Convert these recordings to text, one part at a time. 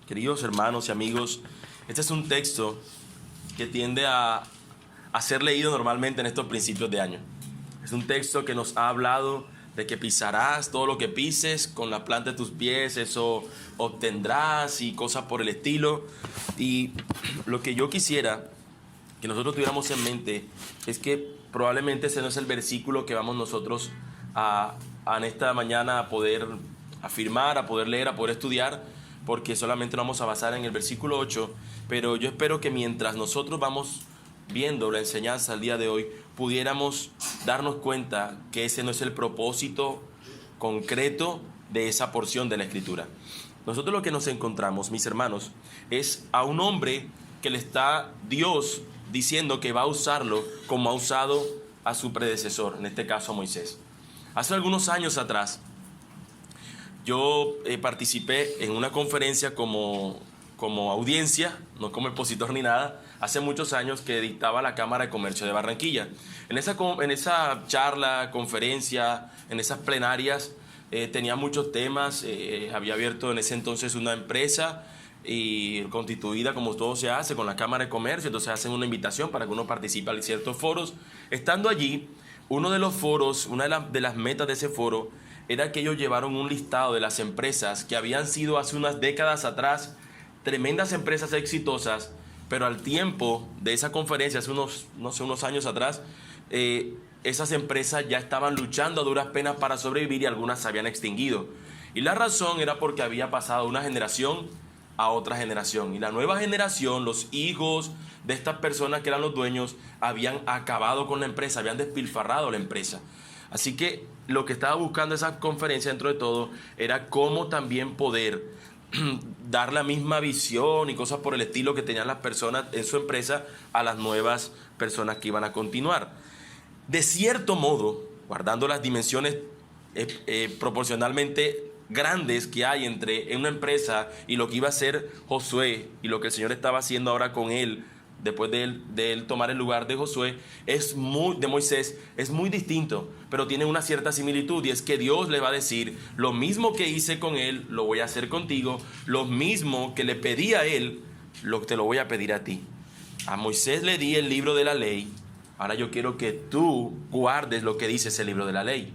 Queridos hermanos y amigos, este es un texto que tiende a ser leído normalmente en estos principios de año. Es un texto que nos ha hablado de que pisarás todo lo que pises con la planta de tus pies, eso obtendrás y cosas por el estilo. Y lo que yo quisiera que nosotros tuviéramos en mente es que probablemente ese no es el versículo que vamos nosotros en esta mañana a poder afirmar, a poder leer, a poder estudiar, porque solamente nos vamos a basar en el versículo 8, pero yo espero que mientras nosotros vamos viendo la enseñanza al día de hoy, pudiéramos darnos cuenta que ese no es el propósito concreto de esa porción de la Escritura. Nosotros lo que nos encontramos, mis hermanos, es a un hombre que le está Dios diciendo que va a usarlo como ha usado a su predecesor, en este caso a Moisés. Hace algunos años atrás, yo participé en una conferencia como audiencia, no como expositor ni nada, hace muchos años, que dictaba la Cámara de Comercio de Barranquilla. En esa charla, conferencia, en esas plenarias, tenía muchos temas. Había abierto en ese entonces una empresa y constituida, como todo se hace, con la Cámara de Comercio. Entonces hacen una invitación para que uno participe en ciertos foros. Estando allí, uno de los foros, una de las metas de ese foro, era que ellos llevaron un listado de las empresas que habían sido hace unas décadas atrás tremendas empresas exitosas, pero al tiempo de esa conferencia, hace unos años atrás, esas empresas ya estaban luchando a duras penas para sobrevivir y algunas se habían extinguido. Y la razón era porque había pasado una generación a otra generación. Y la nueva generación, los hijos de estas personas que eran los dueños, habían acabado con la empresa, habían despilfarrado la empresa. Así que lo que estaba buscando esa conferencia, dentro de todo, era cómo también poder dar la misma visión y cosas por el estilo que tenían las personas en su empresa a las nuevas personas que iban a continuar. De cierto modo, guardando las dimensiones proporcionalmente grandes que hay entre una empresa y lo que iba a hacer Josué y lo que el Señor estaba haciendo ahora con él, después de él tomar el lugar de Josué, de Moisés, es muy distinto, pero tiene una cierta similitud, y es que Dios le va a decir: lo mismo que hice con él, lo voy a hacer contigo, lo mismo que le pedí a él, te lo voy a pedir a ti. A Moisés le di el libro de la ley, ahora yo quiero que tú guardes lo que dice ese libro de la ley.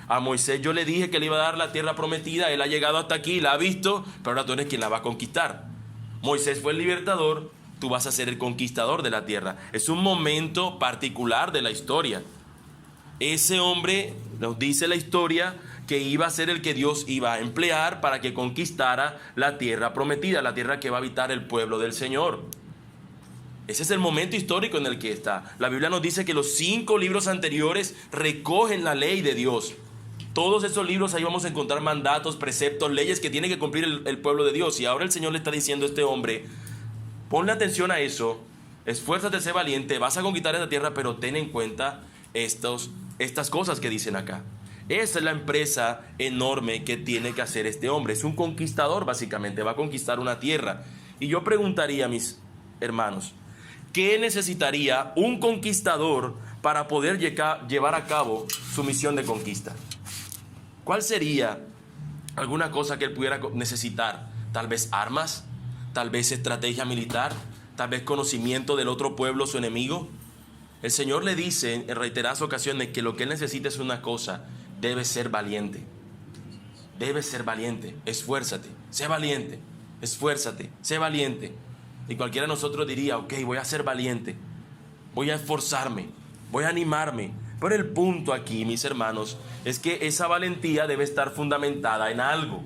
A Moisés yo le dije que le iba a dar la tierra prometida, él ha llegado hasta aquí, la ha visto, pero ahora tú eres quien la va a conquistar. Moisés fue el libertador, tú vas a ser el conquistador de la tierra. Es un momento particular de la historia. Ese hombre, nos dice la historia, que iba a ser el que Dios iba a emplear para que conquistara la tierra prometida, la tierra que va a habitar el pueblo del Señor. Ese es el momento histórico en el que está. La Biblia nos dice que los 5 libros anteriores recogen la ley de Dios. Todos esos libros, ahí vamos a encontrar mandatos, preceptos, leyes que tiene que cumplir el pueblo de Dios. Y ahora el Señor le está diciendo a este hombre: ponle atención a eso, esfuérzate, sé valiente, vas a conquistar esta tierra, pero ten en cuenta estas cosas que dicen acá. Esa es la empresa enorme que tiene que hacer este hombre. Es un conquistador, básicamente, va a conquistar una tierra. Y yo preguntaría, mis hermanos, ¿qué necesitaría un conquistador para poder llevar a cabo su misión de conquista? ¿Cuál sería alguna cosa que él pudiera necesitar? Tal vez armas, tal vez estrategia militar, tal vez conocimiento del otro pueblo, su enemigo. El Señor le dice en reiteradas ocasiones que lo que él necesita es una cosa: debe ser valiente. Debe ser valiente, esfuérzate, sé valiente, esfuérzate, sé valiente. Y cualquiera de nosotros diría: ok, voy a ser valiente, voy a esforzarme, voy a animarme. Pero el punto aquí, mis hermanos, es que esa valentía debe estar fundamentada en algo.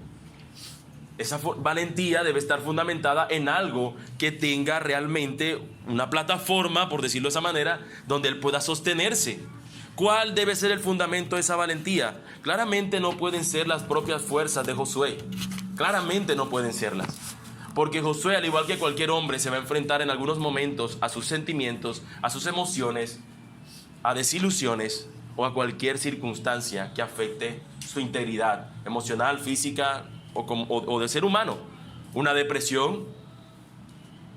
Esa valentía debe estar fundamentada en algo que tenga realmente una plataforma, por decirlo de esa manera, donde él pueda sostenerse. ¿Cuál debe ser el fundamento de esa valentía? Claramente no pueden ser las propias fuerzas de Josué. Claramente no pueden serlas. Porque Josué, al igual que cualquier hombre, se va a enfrentar en algunos momentos a sus sentimientos, a sus emociones, a desilusiones o a cualquier circunstancia que afecte su integridad emocional, física o de ser humano. Una depresión.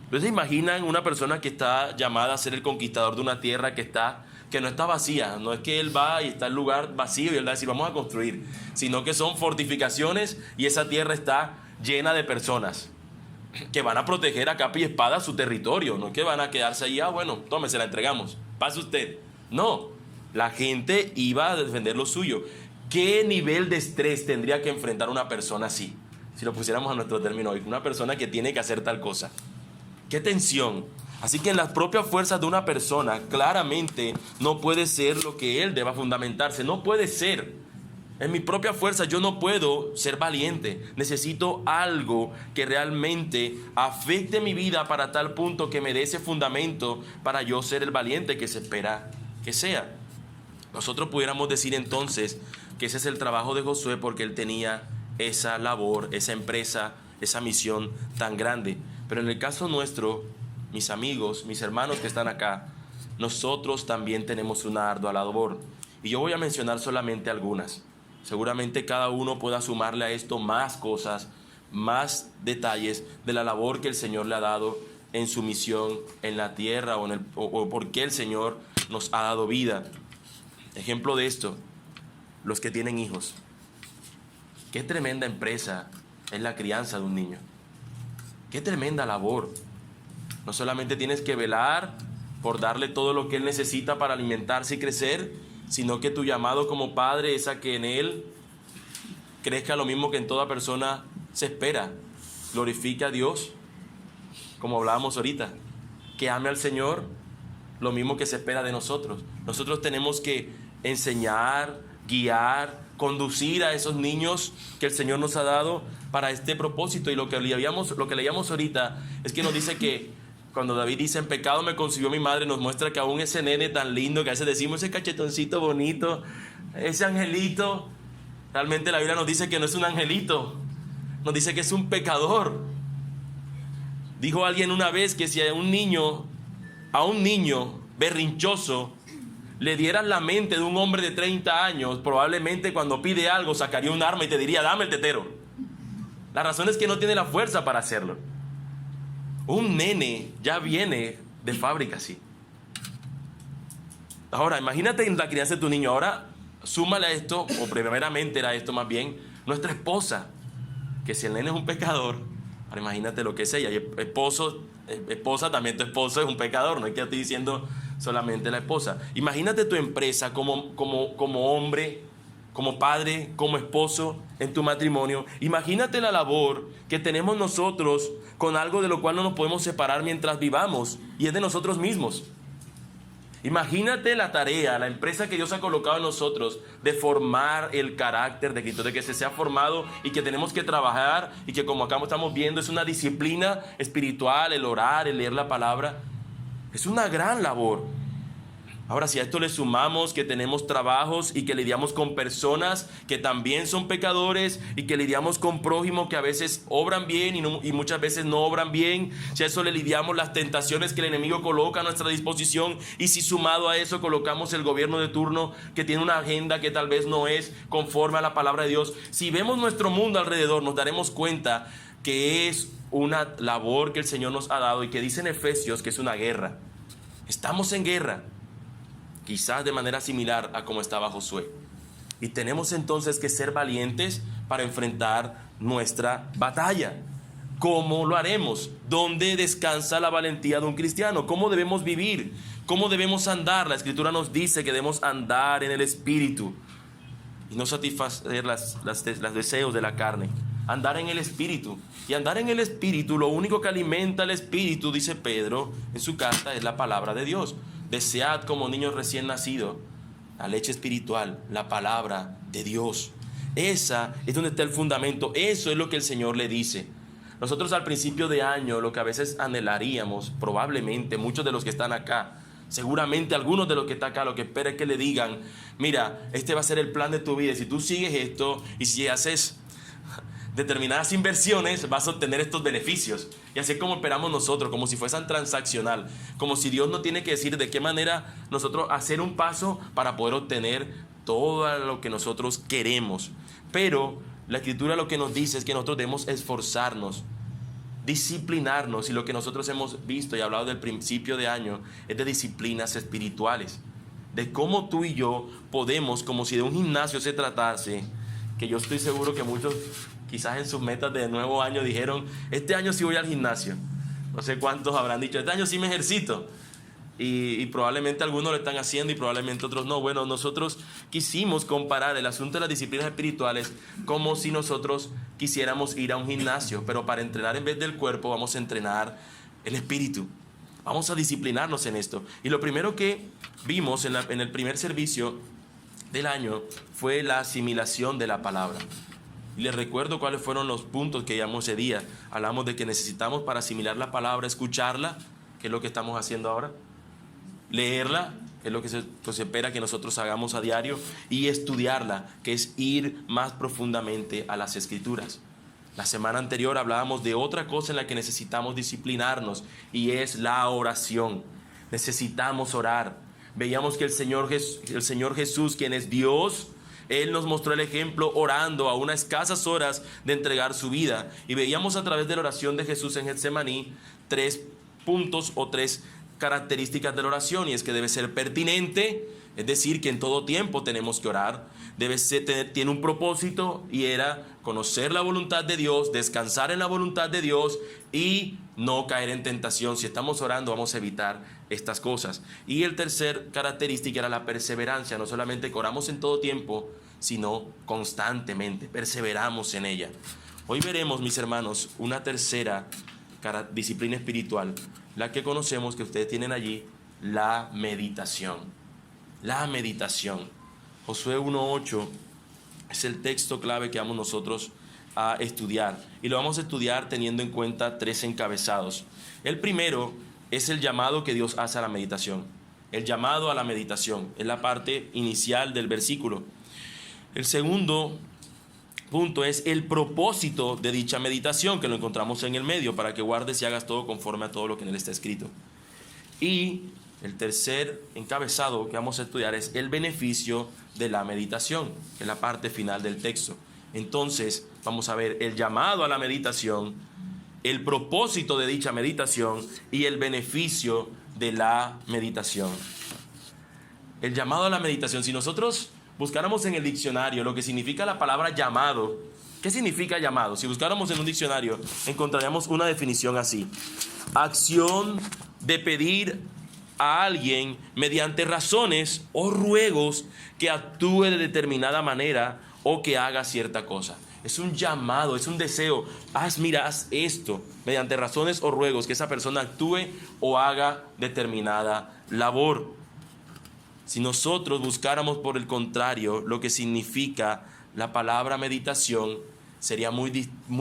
¿Ustedes se imaginan una persona que está llamada a ser el conquistador de una tierra que no está vacía? No es que él va y está el lugar vacío y él va a decir: vamos a construir, sino que son fortificaciones y esa tierra está llena de personas. que van a proteger a capa y espada su territorio, no que van a quedarse ahí, bueno, tome, se la entregamos, pase usted. No, la gente iba a defender lo suyo. ¿Qué nivel de estrés tendría que enfrentar una persona así? Si lo pusiéramos a nuestro término hoy, una persona que tiene que hacer tal cosa. ¡Qué tensión! Así que en las propias fuerzas de una persona, claramente no puede ser lo que él deba fundamentarse. No puede ser. En mi propia fuerza yo no puedo ser valiente. Necesito algo que realmente afecte mi vida para tal punto que me dé ese fundamento para yo ser el valiente que se espera que sea. Nosotros pudiéramos decir entonces que ese es el trabajo de Josué porque él tenía esa labor, esa empresa, esa misión tan grande. Pero en el caso nuestro, mis amigos, mis hermanos que están acá, nosotros también tenemos una ardua labor. Y yo voy a mencionar solamente algunas. Seguramente cada uno pueda sumarle a esto más cosas, más detalles de la labor que el Señor le ha dado en su misión en la tierra o por qué el Señor nos ha dado vida. Ejemplo de esto, los que tienen hijos. Qué tremenda empresa es la crianza de un niño. Qué tremenda labor. No solamente tienes que velar por darle todo lo que él necesita para alimentarse y crecer, sino que tu llamado como padre es a que en él crezca lo mismo que en toda persona se espera. Glorifique a Dios, como hablábamos ahorita. Que ame al Señor, lo mismo que se espera de nosotros. Nosotros tenemos que enseñar, guiar, conducir a esos niños que el Señor nos ha dado para este propósito. Y lo que leíamos ahorita es que nos dice que cuando David dice, en pecado me concibió mi madre, nos muestra que aún ese nene tan lindo que a veces decimos, ese cachetoncito bonito, ese angelito, realmente la Biblia nos dice que no es un angelito, nos dice que es un pecador. Dijo alguien una vez que si a un niño berrinchoso le dieran la mente de un hombre de 30 años, probablemente cuando pide algo sacaría un arma y te diría, dame el tetero. La razón es que no tiene la fuerza para hacerlo. Un nene ya viene de fábrica así. Ahora, imagínate en la crianza de tu niño. Ahora, súmale a esto, o primeramente era esto más bien, nuestra esposa. Que si el nene es un pecador, ahora imagínate lo que es ella. Y esposa, también tu esposo es un pecador. No es que estoy diciendo solamente la esposa. Imagínate tu empresa como hombre, como padre, como esposo en tu matrimonio. Imagínate la labor que tenemos nosotros con algo de lo cual no nos podemos separar mientras vivamos, y es de nosotros mismos. Imagínate la tarea, la empresa que Dios ha colocado en nosotros de formar el carácter de Cristo, de que se sea formado y que tenemos que trabajar y que, como acá estamos viendo, es una disciplina espiritual, el orar, el leer la palabra. Es una gran labor. Ahora, si a esto le sumamos que tenemos trabajos y que lidiamos con personas que también son pecadores y que lidiamos con prójimos que a veces obran bien y muchas veces no obran bien, si a eso le lidiamos las tentaciones que el enemigo coloca a nuestra disposición, y si sumado a eso colocamos el gobierno de turno que tiene una agenda que tal vez no es conforme a la palabra de Dios, si vemos nuestro mundo alrededor nos daremos cuenta que es una labor que el Señor nos ha dado y que dice en Efesios que es una guerra. Estamos en guerra. Quizás de manera similar a como estaba Josué. Y tenemos entonces que ser valientes para enfrentar nuestra batalla. ¿Cómo lo haremos? ¿Dónde descansa la valentía de un cristiano? ¿Cómo debemos vivir? ¿Cómo debemos andar? La Escritura nos dice que debemos andar en el Espíritu y no satisfacer los deseos de la carne. Andar en el Espíritu. Y andar en el Espíritu, lo único que alimenta el Espíritu, dice Pedro en su carta, es la palabra de Dios. Desead como niños recién nacidos la leche espiritual, la palabra de Dios. Esa es donde está el fundamento. Eso es lo que el Señor le dice. Nosotros al principio de año, lo que a veces anhelaríamos, probablemente muchos de los que están acá, seguramente algunos de los que están acá, lo que espera es que le digan, mira, este va a ser el plan de tu vida. Y si tú sigues esto y si haces determinadas inversiones, vas a obtener estos beneficios. Y así es como esperamos nosotros, como si fuesen transaccional, como si Dios no tiene que decir de qué manera nosotros hacer un paso para poder obtener todo lo que nosotros queremos. Pero la Escritura lo que nos dice es que nosotros debemos esforzarnos, disciplinarnos, y lo que nosotros hemos visto y hablado del principio de año es de disciplinas espirituales, de cómo tú y yo podemos, como si de un gimnasio se tratase, que yo estoy seguro que muchos quizás en sus metas de nuevo año dijeron, este año sí voy al gimnasio. No sé cuántos habrán dicho, este año sí me ejercito. Y probablemente algunos lo están haciendo y probablemente otros no. Bueno, nosotros quisimos comparar el asunto de las disciplinas espirituales como si nosotros quisiéramos ir a un gimnasio, pero para entrenar en vez del cuerpo vamos a entrenar el espíritu. Vamos a disciplinarnos en esto. Y lo primero que vimos en el primer servicio del año fue la asimilación de la palabra. Y les recuerdo cuáles fueron los puntos que llamamos ese día. Hablamos de que necesitamos para asimilar la palabra, escucharla, que es lo que estamos haciendo ahora. Leerla, que es lo que se espera que nosotros hagamos a diario, y estudiarla, que es ir más profundamente a las Escrituras. La semana anterior hablábamos de otra cosa en la que necesitamos disciplinarnos, y es la oración. Necesitamos orar. Veíamos que el Señor Jesús, quien es Dios, Él nos mostró el ejemplo orando a unas escasas horas de entregar su vida. Y veíamos a través de la oración de Jesús en Getsemaní 3 puntos o 3 características de la oración, y es que debe ser pertinente, es decir, que en todo tiempo tenemos que orar. Tiene un propósito, y era conocer la voluntad de Dios, descansar en la voluntad de Dios y no caer en tentación. Si estamos orando, vamos a evitar estas cosas. Y el tercer característica era la perseverancia. No solamente que oramos en todo tiempo, sino constantemente, perseveramos en ella. Hoy veremos, mis hermanos, una tercera disciplina espiritual, la que conocemos, que ustedes tienen allí, la meditación. La meditación. Josué 1:8 es el texto clave que vamos nosotros a estudiar, y lo vamos a estudiar teniendo en cuenta 3 encabezados. El primero es el llamado que Dios hace a la meditación. El llamado a la meditación es la parte inicial del versículo. El segundo punto es el propósito de dicha meditación, que lo encontramos en el medio, para que guardes y hagas todo conforme a todo lo que en él está escrito. Y el tercer encabezado que vamos a estudiar es el beneficio de la meditación, que es la parte final del texto. Entonces vamos a ver el llamado a la meditación, el propósito de dicha meditación y el beneficio de la meditación. El llamado a la meditación, si nosotros buscáramos en el diccionario lo que significa la palabra llamado, ¿qué significa llamado? Si buscáramos en un diccionario, encontraríamos una definición así: acción de pedir a alguien mediante razones o ruegos que actúe de determinada manera o que haga cierta cosa. Es un llamado, es un deseo. Haz esto, mediante razones o ruegos, que esa persona actúe o haga determinada labor. Si nosotros buscáramos, por el contrario, lo que significa la palabra meditación, sería muy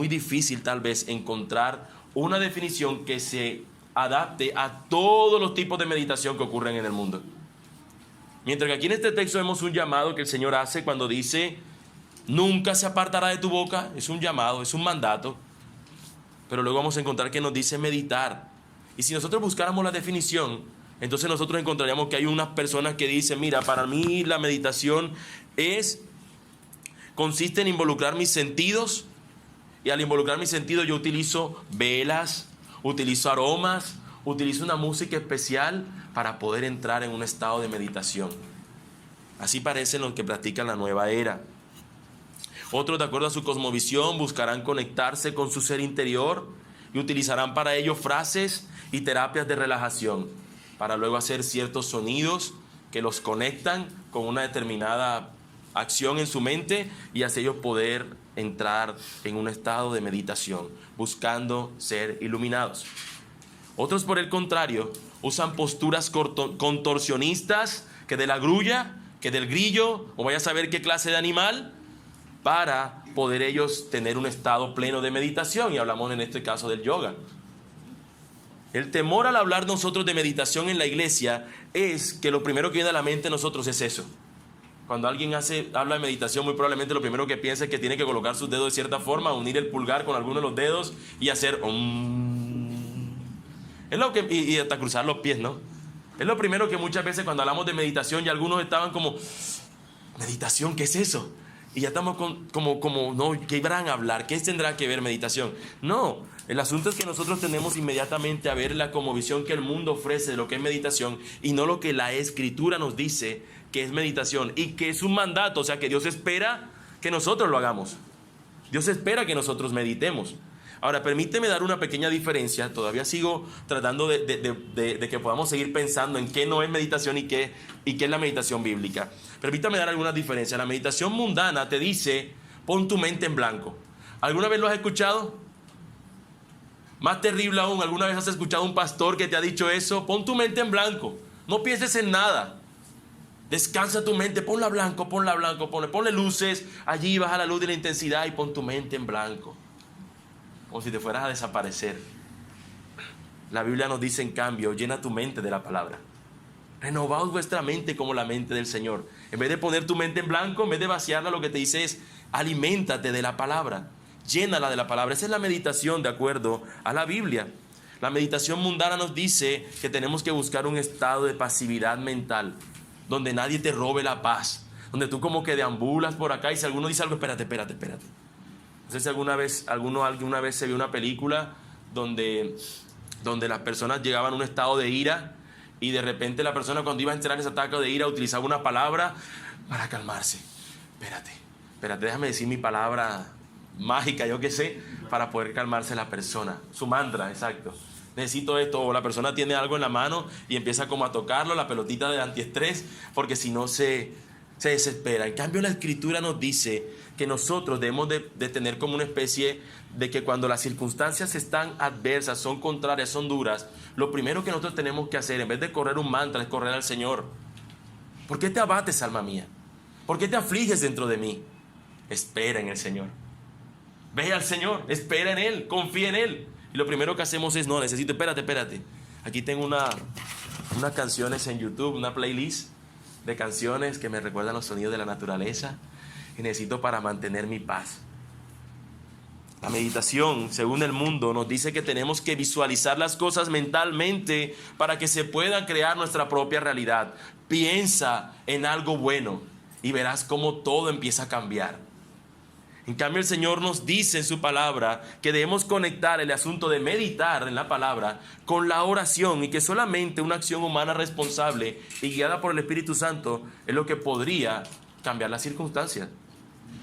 difícil tal vez encontrar una definición que se adapte a todos los tipos de meditación que ocurren en el mundo. Mientras que aquí en este texto vemos un llamado que el Señor hace cuando dice: nunca se apartará de tu boca. Es un llamado, es un mandato. Pero luego vamos a encontrar que nos dice meditar. Y si nosotros buscáramos la definición, entonces nosotros encontraríamos que hay unas personas que dicen: mira, para mí la meditación consiste en involucrar mis sentidos, y al involucrar mis sentidos yo utilizo velas, utilizo aromas, utilizo una música especial para poder entrar en un estado de meditación. Así parecen los que practican la nueva era. Otros, de acuerdo a su cosmovisión, buscarán conectarse con su ser interior y utilizarán para ello frases y terapias de relajación, para luego hacer ciertos sonidos que los conectan con una determinada acción en su mente, y así ellos poder entrar en un estado de meditación, buscando ser iluminados. Otros, por el contrario, usan posturas contorsionistas, que de la grulla, que del grillo, o vaya a saber qué clase de animal, para poder ellos tener un estado pleno de meditación, y hablamos en este caso del yoga. El temor al hablar nosotros de meditación en la iglesia es que lo primero que viene a la mente de nosotros es eso. Cuando alguien habla de meditación, muy probablemente lo primero que piensa es que tiene que colocar sus dedos de cierta forma, unir el pulgar con alguno de los dedos y hacer es lo que, y hasta cruzar los pies, ¿no? Es lo primero que muchas veces cuando hablamos de meditación, y algunos estaban como: ¿meditación? ¿Qué es eso? Y ya estamos no, ¿qué van a hablar? ¿Qué tendrá que ver meditación? No, el asunto es que nosotros tenemos inmediatamente a ver la cosmovisión que el mundo ofrece de lo que es meditación, y no lo que la Escritura nos dice que es meditación, y que es un mandato, o sea que Dios espera que nosotros lo hagamos. Dios espera que nosotros meditemos. Ahora, permíteme dar una pequeña diferencia. Todavía sigo tratando de que podamos seguir pensando en qué no es meditación y qué es la meditación bíblica. Permítame dar algunas diferencias. La meditación mundana te dice, pon tu mente en blanco. ¿Alguna vez lo has escuchado? Más terrible aún, ¿alguna vez has escuchado a un pastor que te ha dicho eso? Pon tu mente en blanco. No pienses en nada. Descansa tu mente, ponla blanco, ponle luces. Allí baja la luz de la intensidad y pon tu mente en blanco. Como si te fueras a desaparecer. La Biblia nos dice, en cambio, llena tu mente de la palabra. Renovaos vuestra mente como la mente del Señor. En vez de poner tu mente en blanco, en vez de vaciarla, lo que te dice es, aliméntate de la palabra. Llénala de la palabra. Esa es la meditación de acuerdo a la Biblia. La meditación mundana nos dice que tenemos que buscar un estado de pasividad mental, donde nadie te robe la paz, donde tú como que deambulas por acá y si alguno dice algo, espérate. No sé si alguna vez se vio una película donde las personas llegaban a un estado de ira y de repente la persona, cuando iba a entrar en ese ataque de ira, utilizaba una palabra para calmarse. Espérate, déjame decir mi palabra mágica, yo qué sé, para poder calmarse la persona. Su mantra, exacto. Necesito esto, o la persona tiene algo en la mano y empieza como a tocarlo, la pelotita de antiestrés, porque si no se desespera. En cambio, la Escritura nos dice que nosotros debemos de tener como una especie de que cuando las circunstancias están adversas, son contrarias, son duras, lo primero que nosotros tenemos que hacer, en vez de correr un mantra, es correr al Señor. ¿Por qué te abates, alma mía? ¿Por qué te afliges dentro de mí? Espera en el Señor. Ve al Señor, espera en Él, confía en Él. Y lo primero que hacemos es, espérate. Aquí tengo unas canciones en YouTube, una playlist de canciones que me recuerdan los sonidos de la naturaleza y necesito para mantener mi paz. La meditación, según el mundo, nos dice que tenemos que visualizar las cosas mentalmente para que se pueda crear nuestra propia realidad. Piensa en algo bueno y verás cómo todo empieza a cambiar. En cambio, el Señor nos dice en su palabra que debemos conectar el asunto de meditar en la palabra con la oración y que solamente una acción humana responsable y guiada por el Espíritu Santo es lo que podría cambiar las circunstancias.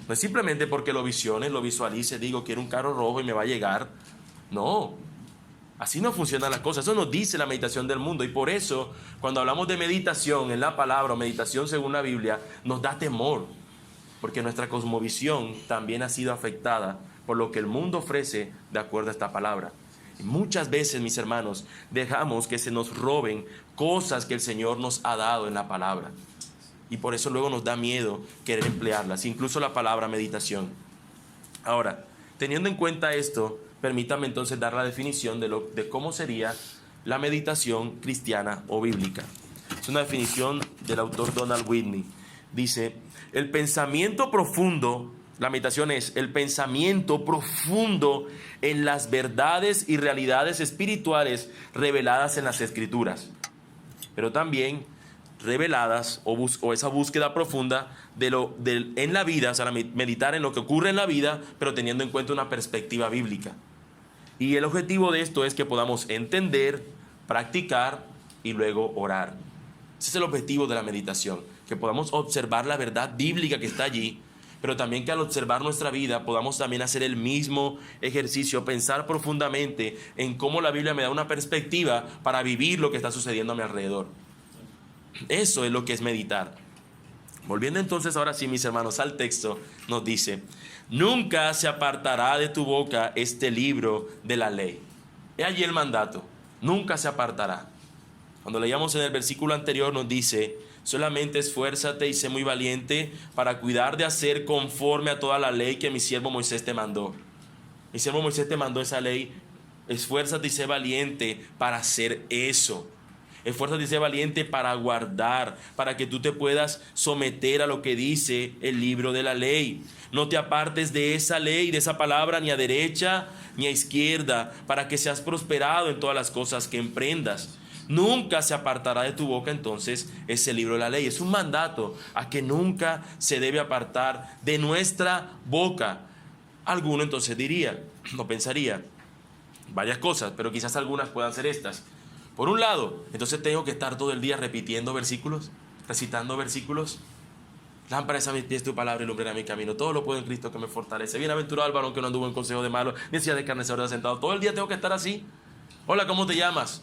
No es simplemente porque lo visione, lo visualice, digo, quiero un carro rojo y me va a llegar. No, así no funcionan las cosas. Eso nos dice la meditación del mundo y por eso cuando hablamos de meditación en la palabra o meditación según la Biblia, nos da temor. Porque nuestra cosmovisión también ha sido afectada por lo que el mundo ofrece de acuerdo a esta palabra. Y muchas veces, mis hermanos, dejamos que se nos roben cosas que el Señor nos ha dado en la palabra. Y por eso luego nos da miedo querer emplearlas, incluso la palabra meditación. Ahora, teniendo en cuenta esto, permítame entonces dar la definición de cómo sería la meditación cristiana o bíblica. Es una definición del autor Donald Whitney. Dice, el pensamiento profundo, la meditación es el pensamiento profundo en las verdades y realidades espirituales reveladas en las Escrituras, pero también reveladas o esa búsqueda profunda en la vida, o sea, meditar en lo que ocurre en la vida, pero teniendo en cuenta una perspectiva bíblica. Y el objetivo de esto es que podamos entender, practicar y luego orar. Ese es el objetivo de la meditación, que podamos observar la verdad bíblica que está allí, pero también que al observar nuestra vida podamos también hacer el mismo ejercicio, pensar profundamente en cómo la Biblia me da una perspectiva para vivir lo que está sucediendo a mi alrededor. Eso es lo que es meditar. Volviendo entonces ahora sí, mis hermanos, al texto, nos dice, nunca se apartará de tu boca este libro de la ley. He allí el mandato, nunca se apartará. Cuando leíamos en el versículo anterior nos dice, solamente esfuérzate y sé muy valiente para cuidar de hacer conforme a toda la ley que mi siervo Moisés te mandó. Mi siervo Moisés te mandó esa ley, esfuérzate y sé valiente para hacer eso. Esfuérzate y sé valiente para guardar, para que tú te puedas someter a lo que dice el libro de la ley. No te apartes de esa ley, de esa palabra, ni a derecha ni a izquierda, para que seas prosperado en todas las cosas que emprendas. Nunca se apartará de tu boca entonces ese libro de la ley. Es un mandato a que nunca se debe apartar de nuestra boca. Alguno entonces diría, no pensaría, varias cosas, pero quizás algunas puedan ser estas. Por un lado, entonces tengo que estar todo el día repitiendo versículos, recitando versículos. Lámpara es a mis pies tu palabra y lumbrera mi camino. Todo lo puedo en Cristo que me fortalece. Bienaventurado el varón que no anduvo en consejo de malos, ni en silla de escarnecedores sentado. Todo el día tengo que estar así. Hola, ¿cómo te llamas?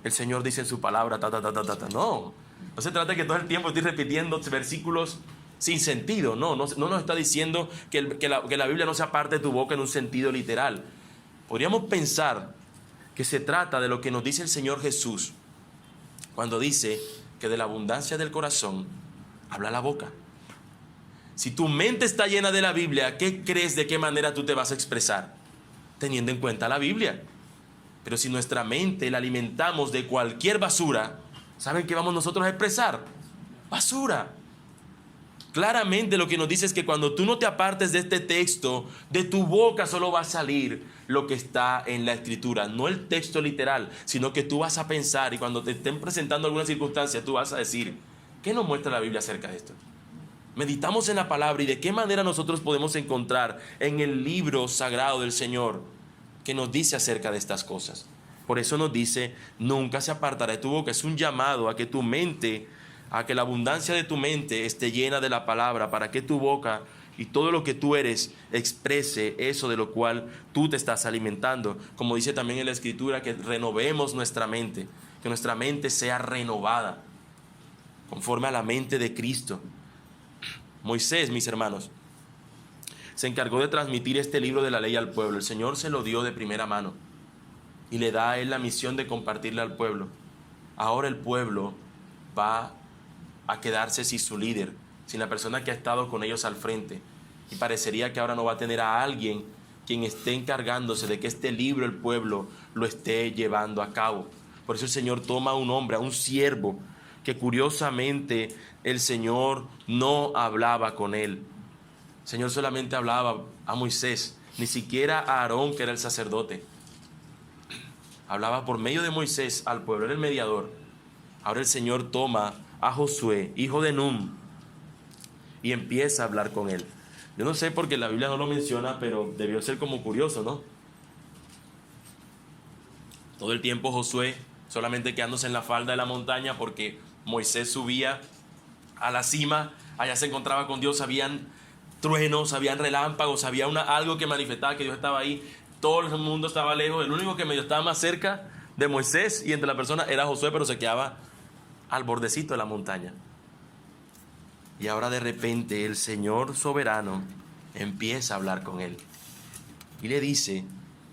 El Señor dice en su palabra, No, no se trata de que todo el tiempo estoy repitiendo versículos sin sentido. No nos está diciendo que la Biblia no sea parte de tu boca en un sentido literal. Podríamos pensar que se trata de lo que nos dice el Señor Jesús cuando dice que de la abundancia del corazón habla la boca. Si tu mente está llena de la Biblia, ¿qué crees de qué manera tú te vas a expresar? Teniendo en cuenta la Biblia. Pero si nuestra mente la alimentamos de cualquier basura, ¿saben qué vamos nosotros a expresar? Basura. Claramente lo que nos dice es que cuando tú no te apartes de este texto, de tu boca solo va a salir lo que está en la Escritura. No el texto literal, sino que tú vas a pensar y cuando te estén presentando alguna circunstancia, tú vas a decir, ¿qué nos muestra la Biblia acerca de esto? Meditamos en la palabra y de qué manera nosotros podemos encontrar en el libro sagrado del Señor que nos dice acerca de estas cosas. Por eso nos dice, nunca se apartará de tu boca. Es un llamado a que tu mente, a que la abundancia de tu mente esté llena de la palabra, para que tu boca y todo lo que tú eres exprese eso de lo cual tú te estás alimentando. Como dice también en la Escritura, que renovemos nuestra mente, que nuestra mente sea renovada conforme a la mente de Cristo. Moisés, mis hermanos, se encargó de transmitir este libro de la ley al pueblo. El Señor se lo dio de primera mano y le da a él la misión de compartirle al pueblo. Ahora el pueblo va a quedarse sin su líder, sin la persona que ha estado con ellos al frente. Y parecería que ahora no va a tener a alguien quien esté encargándose de que este libro el pueblo lo esté llevando a cabo. Por eso el Señor toma a un hombre, a un siervo, que curiosamente el Señor no hablaba con él. El Señor solamente hablaba a Moisés, ni siquiera a Aarón, que era el sacerdote. Hablaba por medio de Moisés al pueblo, era el mediador. Ahora el Señor toma a Josué, hijo de Nun, y empieza a hablar con él. Yo no sé por qué la Biblia no lo menciona, pero debió ser como curioso, ¿no? Todo el tiempo Josué solamente quedándose en la falda de la montaña, porque Moisés subía a la cima, allá se encontraba con Dios, habían truenos, habían relámpagos, había algo que manifestaba que Dios estaba ahí. Todo el mundo estaba lejos, el único que medio estaba más cerca de Moisés y entre la persona era Josué, pero se quedaba al bordecito de la montaña. Y ahora de repente el Señor soberano empieza a hablar con él y le dice,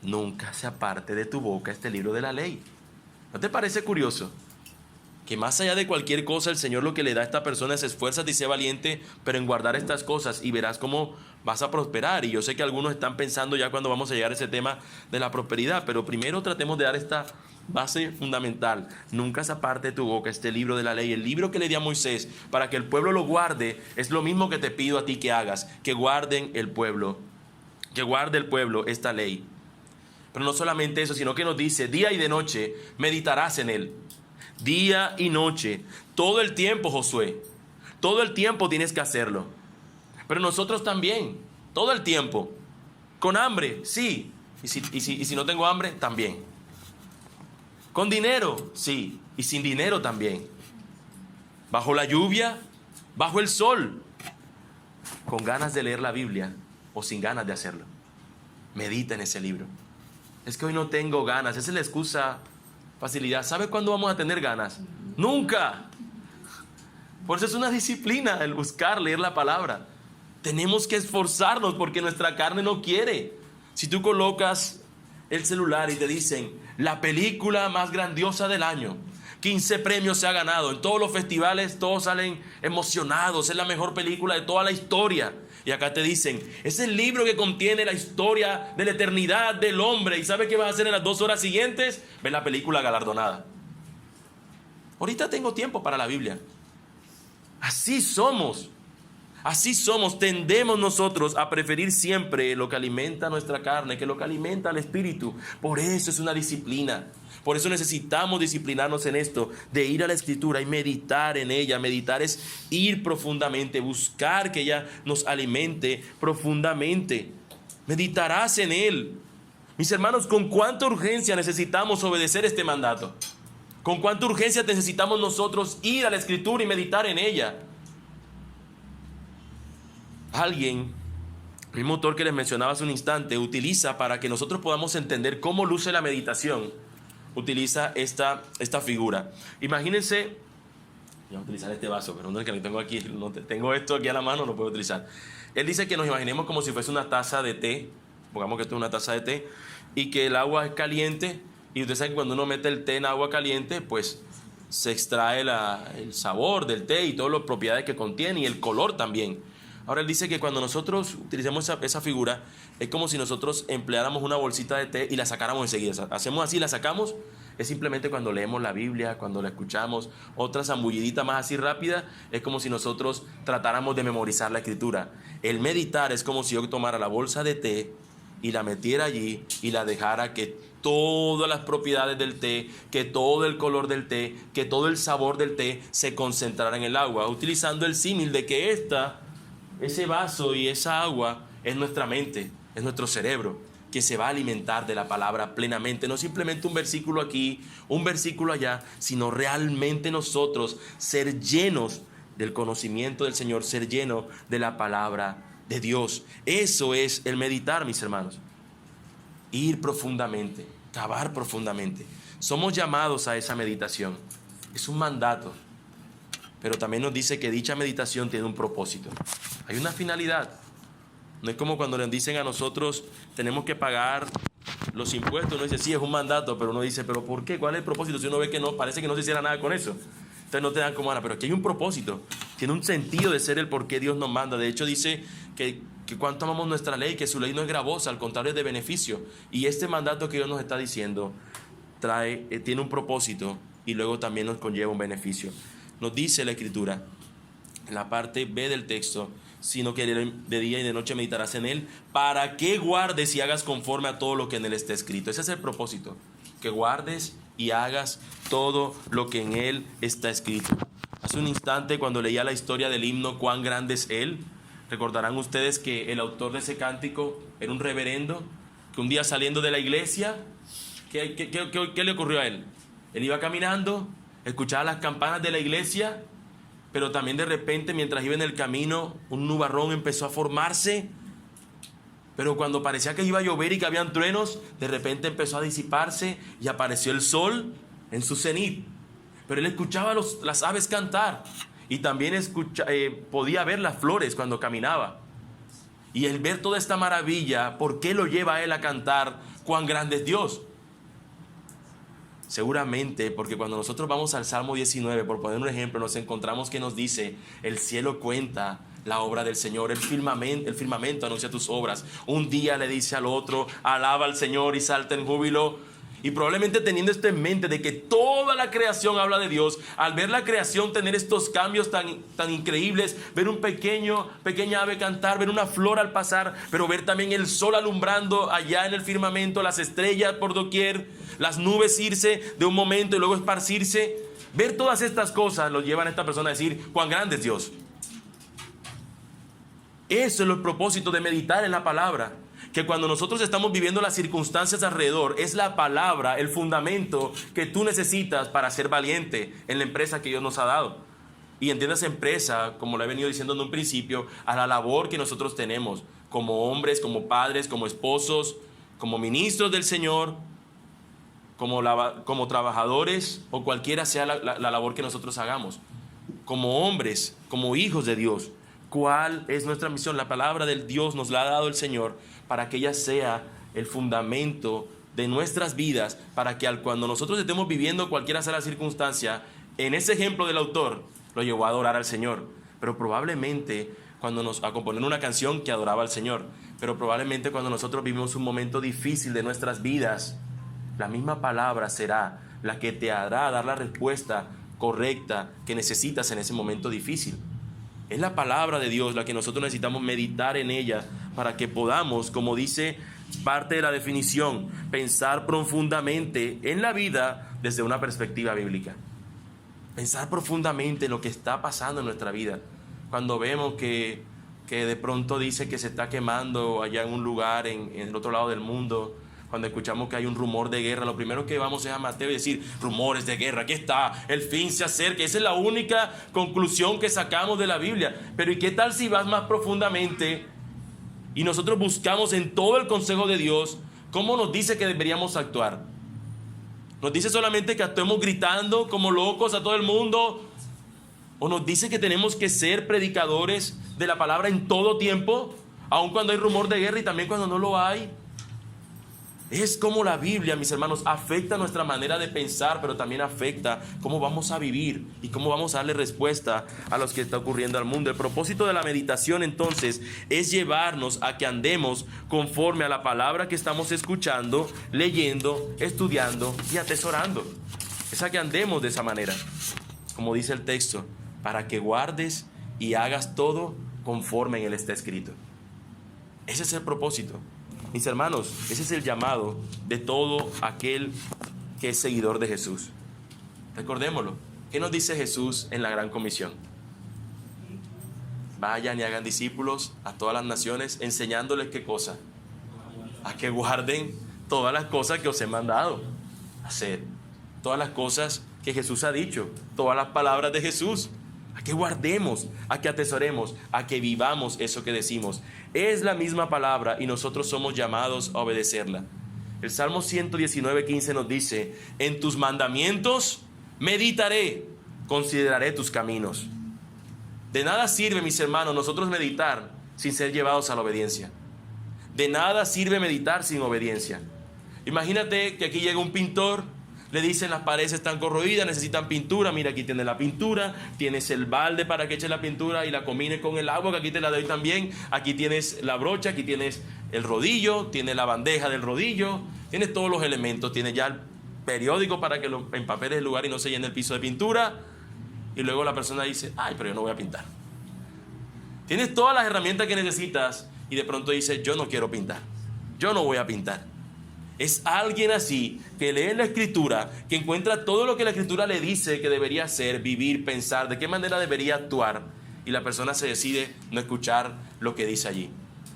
nunca se aparte de tu boca este libro de la ley. ¿No te parece curioso? Que más allá de cualquier cosa, el Señor lo que le da a esta persona es esfuérzate y sé valiente, pero en guardar estas cosas y verás cómo vas a prosperar. Y yo sé que algunos están pensando ya cuando vamos a llegar a ese tema de la prosperidad, pero primero tratemos de dar esta base fundamental. Nunca se aparte de tu boca este libro de la ley. El libro que le di a Moisés para que el pueblo lo guarde es lo mismo que te pido a ti que hagas, que guarden el pueblo, que guarde el pueblo esta ley. Pero no solamente eso, sino que nos dice, día y de noche meditarás en él. Día y noche, todo el tiempo, Josué, todo el tiempo tienes que hacerlo. Pero nosotros también, todo el tiempo, con hambre, sí, y si no tengo hambre, también. Con dinero, sí, y sin dinero también. Bajo la lluvia, bajo el sol, con ganas de leer la Biblia o sin ganas de hacerlo. Medita en ese libro. Es que hoy no tengo ganas, esa es la excusa. Facilidad. ¿Sabe cuándo vamos a tener ganas? Nunca. Por eso es una disciplina el buscar, leer la palabra. Tenemos que esforzarnos porque nuestra carne no quiere. Si tú colocas el celular y te dicen la película más grandiosa del año, 15 premios se ha ganado, en todos los festivales todos salen emocionados, es la mejor película de toda la historia. Y acá te dicen, es el libro que contiene la historia de la eternidad del hombre. ¿Y sabes qué vas a hacer en las 2 horas siguientes? Ver la película galardonada. Ahorita tengo tiempo para la Biblia. Así somos. Así somos. Tendemos nosotros a preferir siempre lo que alimenta nuestra carne que lo que alimenta al espíritu. Por eso es una disciplina. Por eso necesitamos disciplinarnos en esto, de ir a la Escritura y meditar en ella. Meditar es ir profundamente, buscar que ella nos alimente profundamente. Meditarás en él. Mis hermanos, ¿con cuánta urgencia necesitamos obedecer este mandato? ¿Con cuánta urgencia necesitamos nosotros ir a la Escritura y meditar en ella? alguien, el mismo autor que les mencionaba hace un instante, utiliza para que nosotros podamos entender cómo luce la meditación, utiliza esta figura. Imagínense, voy a utilizar este vaso, pero no es que lo tengo aquí, no tengo esto aquí a la mano, no puedo utilizar. Él dice que nos imaginemos como si fuese una taza de té, pongamos que esto es una taza de té, y que el agua es caliente, y ustedes saben que cuando uno mete el té en agua caliente, pues se extrae el sabor del té y todas las propiedades que contiene y el color también. Ahora él dice que cuando nosotros utilicemos esa figura, es como si nosotros empleáramos una bolsita de té y la sacáramos enseguida. Hacemos así, la sacamos, es simplemente cuando leemos la Biblia, cuando la escuchamos, otra zambullidita más así rápida, es como si nosotros tratáramos de memorizar la escritura. El meditar es como si yo tomara la bolsa de té y la metiera allí y la dejara que todas las propiedades del té, que todo el color del té, que todo el sabor del té se concentrara en el agua, utilizando el símil de que ese vaso y esa agua es nuestra mente, es nuestro cerebro, que se va a alimentar de la palabra plenamente, no simplemente un versículo aquí, un versículo allá, sino realmente nosotros ser llenos del conocimiento del Señor, ser llenos de la palabra de Dios. Eso es el meditar, mis hermanos. Ir profundamente, cavar profundamente. Somos llamados a esa meditación. Es un mandato. Pero también nos dice que dicha meditación tiene un propósito. Hay una finalidad. No es como cuando nos dicen a nosotros tenemos que pagar los impuestos. Uno dice, sí, es un mandato, pero uno dice, ¿pero por qué? ¿Cuál es el propósito? Si uno ve que no, parece que no se hiciera nada con eso. Entonces no te dan como Ana, pero aquí hay un propósito. Tiene un sentido de ser el por qué Dios nos manda. De hecho dice que cuánto amamos nuestra ley, que su ley no es gravosa, al contrario es de beneficio. Y este mandato que Dios nos está diciendo tiene un propósito y luego también nos conlleva un beneficio. Nos dice la Escritura, en la parte B del texto, sino que de día y de noche meditarás en él, para que guardes y hagas conforme a todo lo que en él está escrito. Ese es el propósito, que guardes y hagas todo lo que en él está escrito. Hace un instante, cuando leía la historia del himno Cuán grande es él, recordarán ustedes que el autor de ese cántico era un reverendo, que un día saliendo de la iglesia, ¿qué le ocurrió a él? Él iba caminando, escuchaba las campanas de la iglesia, pero también de repente, mientras iba en el camino, un nubarrón empezó a formarse. Pero cuando parecía que iba a llover y que habían truenos, de repente empezó a disiparse y apareció el sol en su cenit. Pero él escuchaba las aves cantar y también podía ver las flores cuando caminaba. Y el ver toda esta maravilla, ¿por qué lo lleva a él a cantar cuán grande es Dios? Seguramente porque cuando nosotros vamos al Salmo 19, por poner un ejemplo, nos encontramos que nos dice, el cielo cuenta la obra del Señor, el firmamento anuncia tus obras. Un día le dice al otro, alaba al Señor y salta en júbilo. Y probablemente teniendo esto en mente de que toda la creación habla de Dios, al ver la creación tener estos cambios tan increíbles, ver un pequeña ave cantar, ver una flor al pasar, pero ver también el sol alumbrando allá en el firmamento, las estrellas por doquier, las nubes irse de un momento y luego esparcirse, ver todas estas cosas lo llevan a esta persona a decir, cuán grande es Dios. Eso es el propósito de meditar en la palabra. Que cuando nosotros estamos viviendo las circunstancias alrededor, es la palabra, el fundamento que tú necesitas para ser valiente en la empresa que Dios nos ha dado. Y entiendas empresa, como lo he venido diciendo en un principio, a la labor que nosotros tenemos como hombres, como padres, como esposos, como ministros del Señor, como trabajadores o cualquiera sea la labor que nosotros hagamos. Como hombres, como hijos de Dios. ¿Cuál es nuestra misión? La palabra del Dios nos la ha dado el Señor para que ella sea el fundamento de nuestras vidas, para que cuando nosotros estemos viviendo cualquiera sea la circunstancia, en ese ejemplo del autor, lo llevó a adorar al Señor. Pero probablemente a componer una canción que adoraba al Señor, pero probablemente cuando nosotros vivimos un momento difícil de nuestras vidas, la misma palabra será la que te hará dar la respuesta correcta que necesitas en ese momento difícil. Es la palabra de Dios la que nosotros necesitamos meditar en ella para que podamos, como dice parte de la definición, pensar profundamente en la vida desde una perspectiva bíblica. Pensar profundamente en lo que está pasando en nuestra vida. Cuando vemos que de pronto dice que se está quemando allá en un lugar en el otro lado del mundo, Cuando escuchamos que hay un rumor de guerra, lo primero que vamos es a Mateo y decir, rumores de guerra, aquí está, el fin se acerca. Esa es la única conclusión que sacamos de la Biblia. Pero ¿y qué tal si vas más profundamente y nosotros buscamos en todo el consejo de Dios cómo nos dice que deberíamos actuar? ¿Nos dice solamente que actuemos gritando como locos a todo el mundo? ¿O nos dice que tenemos que ser predicadores de la palabra en todo tiempo, aun cuando hay rumor de guerra y también cuando no lo hay? Es como la Biblia, mis hermanos, afecta nuestra manera de pensar, pero también afecta cómo vamos a vivir y cómo vamos a darle respuesta a lo que está ocurriendo al mundo. El propósito de la meditación, entonces, es llevarnos a que andemos conforme a la palabra que estamos escuchando, leyendo, estudiando y atesorando. Es a que andemos de esa manera, como dice el texto, para que guardes y hagas todo conforme en él está escrito. Ese es el propósito. Mis hermanos, ese es el llamado de todo aquel que es seguidor de Jesús. Recordémoslo. ¿Qué nos dice Jesús en la gran comisión? Vayan y hagan discípulos a todas las naciones, enseñándoles ¿qué cosa? A que guarden todas las cosas que os he mandado hacer. Todas las cosas que Jesús ha dicho, todas las palabras de Jesús. A que guardemos, a que atesoremos, a que vivamos eso que decimos. Es la misma palabra y nosotros somos llamados a obedecerla. El Salmo 119:15 nos dice, en tus mandamientos meditaré, consideraré tus caminos. De nada sirve, mis hermanos, nosotros meditar sin ser llevados a la obediencia. De nada sirve meditar sin obediencia. Imagínate que aquí llega un pintor, le dicen las paredes están corroídas, necesitan pintura. Mira, aquí tienes la pintura, tienes el balde para que eches la pintura y la combines con el agua, que aquí te la doy también. Aquí tienes la brocha, aquí tienes el rodillo, tienes la bandeja del rodillo, tienes todos los elementos, tienes ya el periódico para que lo empapeles el lugar y no se llene el piso de pintura. Y luego la persona dice, ay, pero yo no voy a pintar. Tienes todas las herramientas que necesitas y de pronto dice, yo no quiero pintar, yo no voy a pintar. Es alguien así que lee la Escritura, que encuentra todo lo que la Escritura le dice que debería hacer, vivir, pensar, de qué manera debería actuar, y la persona se decide no escuchar lo que dice allí.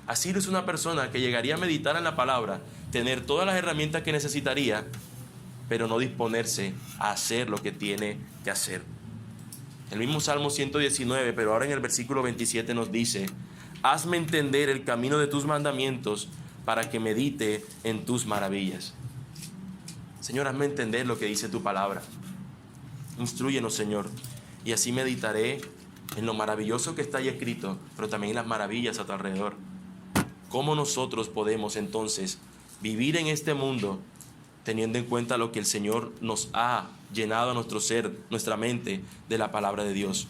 Así es una persona que llegaría a meditar en la palabra, tener todas las herramientas que necesitaría, pero no disponerse a hacer lo que tiene que hacer. El mismo Salmo 119, pero ahora en el versículo 27 nos dice, hazme entender el camino de tus mandamientos, para que medite en tus maravillas. Señor, hazme entender lo que dice tu palabra. Instrúyenos, Señor, y así meditaré en lo maravilloso que está ahí escrito, pero también en las maravillas a tu alrededor. ¿Cómo nosotros podemos entonces vivir en este mundo teniendo en cuenta lo que el Señor nos ha llenado a nuestro ser, nuestra mente, de la palabra de Dios?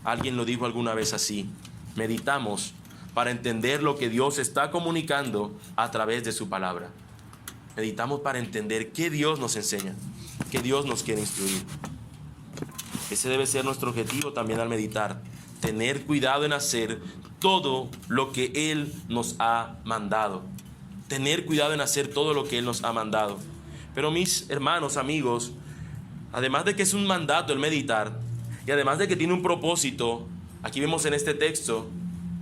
Alguien lo dijo alguna vez así: meditamos para entender lo que Dios está comunicando a través de su palabra. Meditamos para entender qué Dios nos enseña, qué Dios nos quiere instruir. Ese debe ser nuestro objetivo también al meditar, tener cuidado en hacer todo lo que Él nos ha mandado. Tener cuidado en hacer todo lo que Él nos ha mandado. Pero mis hermanos, amigos, además de que es un mandato el meditar, y además de que tiene un propósito, aquí vemos en este texto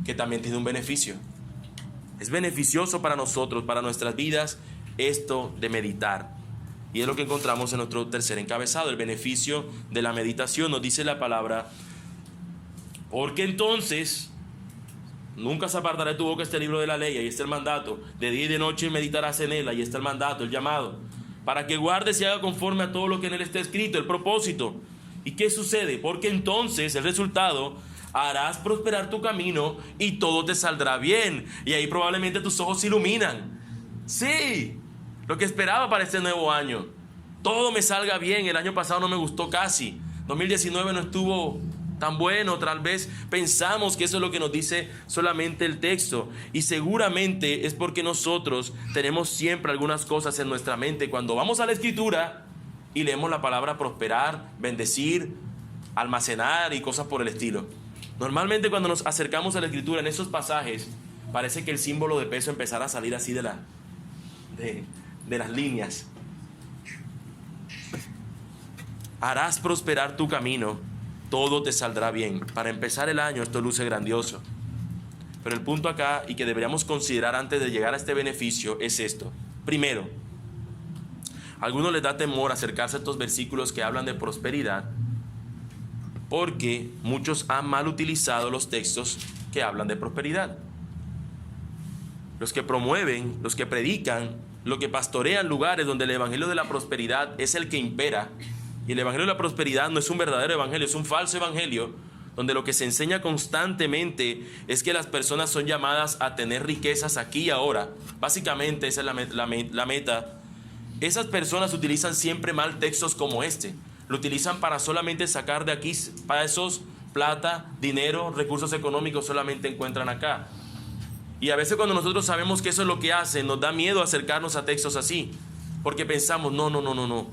que también tiene un beneficio. Es beneficioso para nosotros, para nuestras vidas, esto de meditar. Y es lo que encontramos en nuestro tercer encabezado, el beneficio de la meditación. Nos dice la palabra, porque entonces nunca se apartará de tu boca este libro de la ley, ahí está el mandato, de día y de noche meditarás en él, ahí está el mandato, el llamado, para que guardes y haga conforme a todo lo que en él está escrito, el propósito. ¿Y qué sucede? Porque entonces el resultado, harás prosperar tu camino y todo te saldrá bien. Y ahí probablemente tus ojos se iluminan. Sí, lo que esperaba para este nuevo año. Todo me salga bien. El año pasado no me gustó casi. 2019 no estuvo tan bueno. Tal vez pensamos que eso es lo que nos dice solamente el texto. Y seguramente es porque nosotros tenemos siempre algunas cosas en nuestra mente. Cuando vamos a la Escritura y leemos la palabra prosperar, bendecir, almacenar y cosas por el estilo. Normalmente cuando nos acercamos a la Escritura en esos pasajes, parece que el símbolo de peso empezará a salir así de las líneas. Harás prosperar tu camino, todo te saldrá bien. Para empezar el año esto luce grandioso. Pero el punto acá, y que deberíamos considerar antes de llegar a este beneficio, es esto. Primero, A algunos les da temor acercarse a estos versículos que hablan de prosperidad, porque muchos han mal utilizado los textos que hablan de prosperidad. Los que promueven, los que predican, los que pastorean lugares donde el evangelio de la prosperidad es el que impera, y el evangelio de la prosperidad no es un verdadero evangelio, es un falso evangelio, donde lo que se enseña constantemente es que las personas son llamadas a tener riquezas aquí y ahora. Básicamente esa es la meta. Esas personas utilizan siempre mal textos como este. Lo utilizan para solamente sacar de aquí pesos, plata, dinero, recursos económicos solamente encuentran acá. Y a veces cuando nosotros sabemos que eso es lo que hacen, nos da miedo acercarnos a textos así, porque pensamos, no.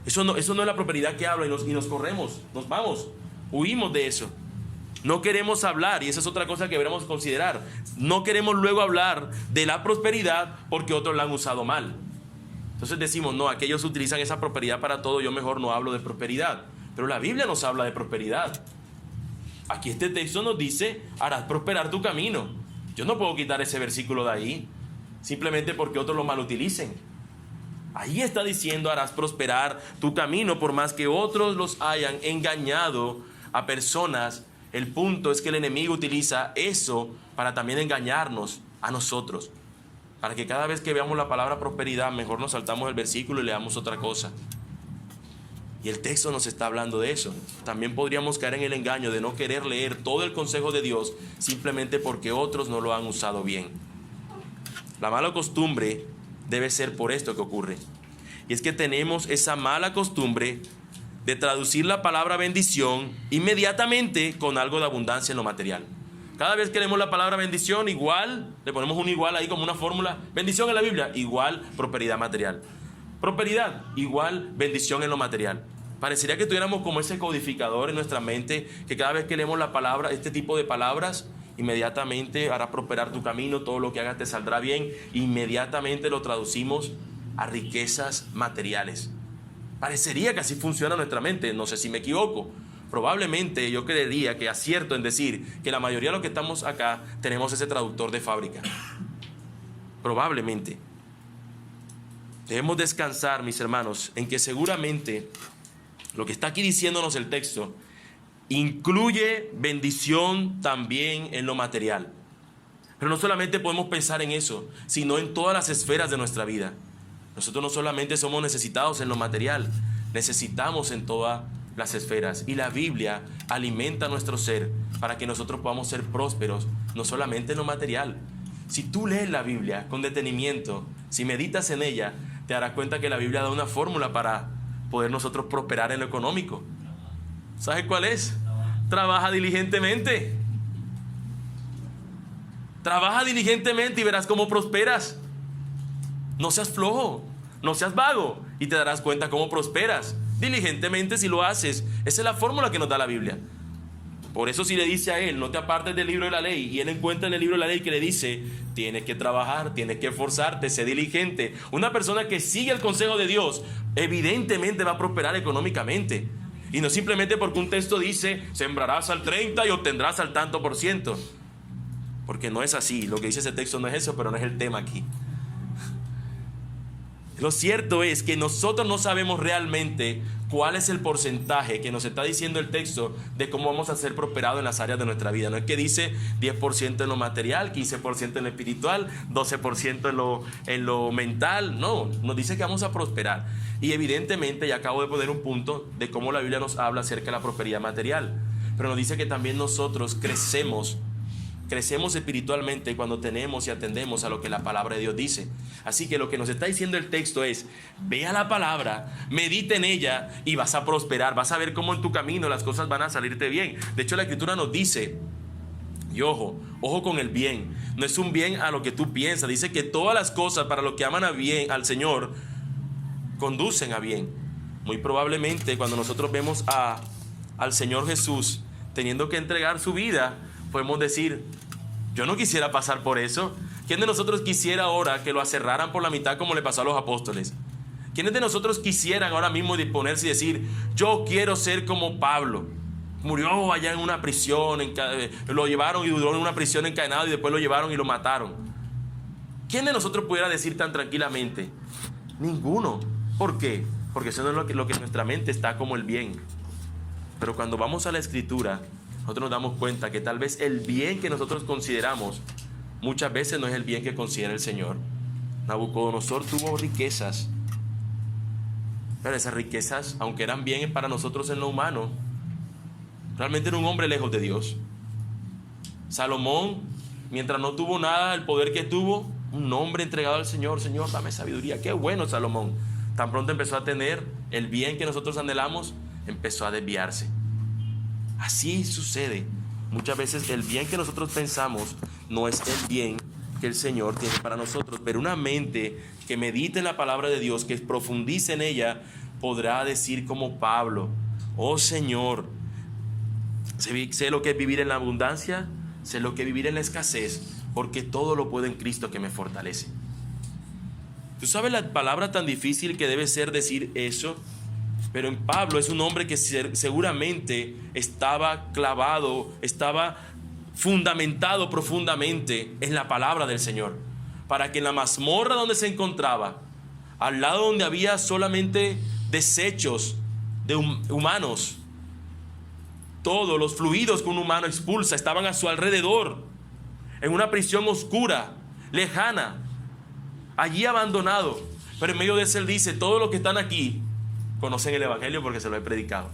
Eso no es la prosperidad que habla, y nos corremos, nos vamos, huimos de eso. No queremos hablar, y esa es otra cosa que deberíamos considerar. No queremos luego hablar de la prosperidad porque otros la han usado mal. Entonces decimos, no, aquellos utilizan esa prosperidad para todo, yo mejor no hablo de prosperidad. Pero la Biblia nos habla de prosperidad. Aquí este texto nos dice, harás prosperar tu camino. Yo no puedo quitar ese versículo de ahí, simplemente porque otros lo mal utilicen. Ahí está diciendo, harás prosperar tu camino, por más que otros los hayan engañado a personas. El punto es que el enemigo utiliza eso para también engañarnos a nosotros, para que cada vez que veamos la palabra prosperidad, mejor nos saltamos el versículo y leamos otra cosa. Y el texto nos está hablando de eso. También podríamos caer en el engaño de no querer leer todo el consejo de Dios simplemente porque otros no lo han usado bien. La mala costumbre debe ser por esto que ocurre. Y es que tenemos esa mala costumbre de traducir la palabra bendición inmediatamente con algo de abundancia en lo material. Cada vez que leemos la palabra bendición, igual, le ponemos un igual ahí como una fórmula. Bendición en la Biblia, igual prosperidad material. Prosperidad, igual bendición en lo material. Parecería que tuviéramos como ese codificador en nuestra mente, que cada vez que leemos la palabra, este tipo de palabras, inmediatamente hará prosperar tu camino, todo lo que hagas te saldrá bien. Inmediatamente lo traducimos a riquezas materiales. Parecería que así funciona nuestra mente, no sé si me equivoco. Probablemente yo creería que acierto en decir que la mayoría de los que estamos acá tenemos ese traductor de fábrica. Probablemente. Debemos descansar, mis hermanos, en que seguramente lo que está aquí diciéndonos el texto incluye bendición también en lo material. Pero no solamente podemos pensar en eso, sino en todas las esferas de nuestra vida. Nosotros no solamente somos necesitados en lo material, necesitamos en todas las esferas. Y la Biblia alimenta nuestro ser para que nosotros podamos ser prósperos, no solamente en lo material. Si tú lees la Biblia con detenimiento, si meditas en ella, te darás cuenta que la Biblia da una fórmula para poder nosotros prosperar en lo económico. ¿Sabes cuál es? Trabaja diligentemente. Trabaja diligentemente y verás cómo prosperas. No seas flojo, no seas vago, y te darás cuenta cómo prosperas diligentemente si lo haces. Esa es la fórmula que nos da la Biblia. Por eso si le dice a él, no te apartes del libro de la ley, y él encuentra en el libro de la ley que le dice, tienes que trabajar, tienes que esforzarte, sé diligente. Una persona que sigue el consejo de Dios evidentemente va a prosperar económicamente, y no simplemente porque un texto dice sembrarás al 30 y obtendrás al tanto por ciento, porque no es así. Lo que dice ese texto no es eso, pero no es el tema aquí. Lo cierto es que nosotros no sabemos realmente cuál es el porcentaje que nos está diciendo el texto de cómo vamos a ser prosperados en las áreas de nuestra vida. No es que dice 10% en lo material, 15% en lo espiritual, 12% en lo mental. No, nos dice que vamos a prosperar. Y evidentemente ya acabo de poner un punto de cómo la Biblia nos habla acerca de la prosperidad material. Pero nos dice que también nosotros crecemos espiritualmente cuando tenemos y atendemos a lo que la palabra de Dios dice. Así que lo que nos está diciendo el texto es, vea la palabra, medita en ella y vas a prosperar, vas a ver cómo en tu camino las cosas van a salirte bien. De hecho, la Escritura nos dice, y ojo con el bien, no es un bien a lo que tú piensas, dice que todas las cosas para los que aman a bien al Señor conducen a bien. Muy probablemente cuando nosotros vemos al Señor Jesús teniendo que entregar su vida, podemos decir, yo no quisiera pasar por eso. ¿Quién de nosotros quisiera ahora que lo aserraran por la mitad como le pasó a los apóstoles? ¿Quiénes de nosotros quisieran ahora mismo disponerse y decir, yo quiero ser como Pablo? Murió allá en una prisión, lo llevaron y duró en una prisión encadenado y después lo llevaron y lo mataron. ¿Quién de nosotros pudiera decir tan tranquilamente? Ninguno. ¿Por qué? Porque eso no es lo que en nuestra mente está como el bien. Pero cuando vamos a la Escritura, nosotros nos damos cuenta que tal vez el bien que nosotros consideramos muchas veces no es el bien que considera el Señor. Nabucodonosor tuvo riquezas, pero esas riquezas, aunque eran bien para nosotros en lo humano, realmente era un hombre lejos de Dios. Salomón, mientras no tuvo nada, el poder que tuvo, un hombre entregado al Señor. Señor, dame sabiduría. Qué bueno Salomón. Tan pronto empezó a tener el bien que nosotros anhelamos, empezó a desviarse. Así sucede. Muchas veces el bien que nosotros pensamos no es el bien que el Señor tiene para nosotros. Pero una mente que medite en la palabra de Dios, que profundice en ella, podrá decir como Pablo: oh Señor, sé lo que es vivir en la abundancia, sé lo que es vivir en la escasez, porque todo lo puedo en Cristo que me fortalece. ¿Tú sabes la palabra tan difícil que debe ser decir eso? Pero en Pablo es un hombre que seguramente estaba clavado, estaba fundamentado profundamente en la palabra del Señor, para que en la mazmorra donde se encontraba, al lado donde había solamente desechos de humanos, todos los fluidos que un humano expulsa estaban a su alrededor, en una prisión oscura, lejana, allí abandonado. Pero en medio de eso él dice: todos los que están aquí conocen el Evangelio porque se lo he predicado.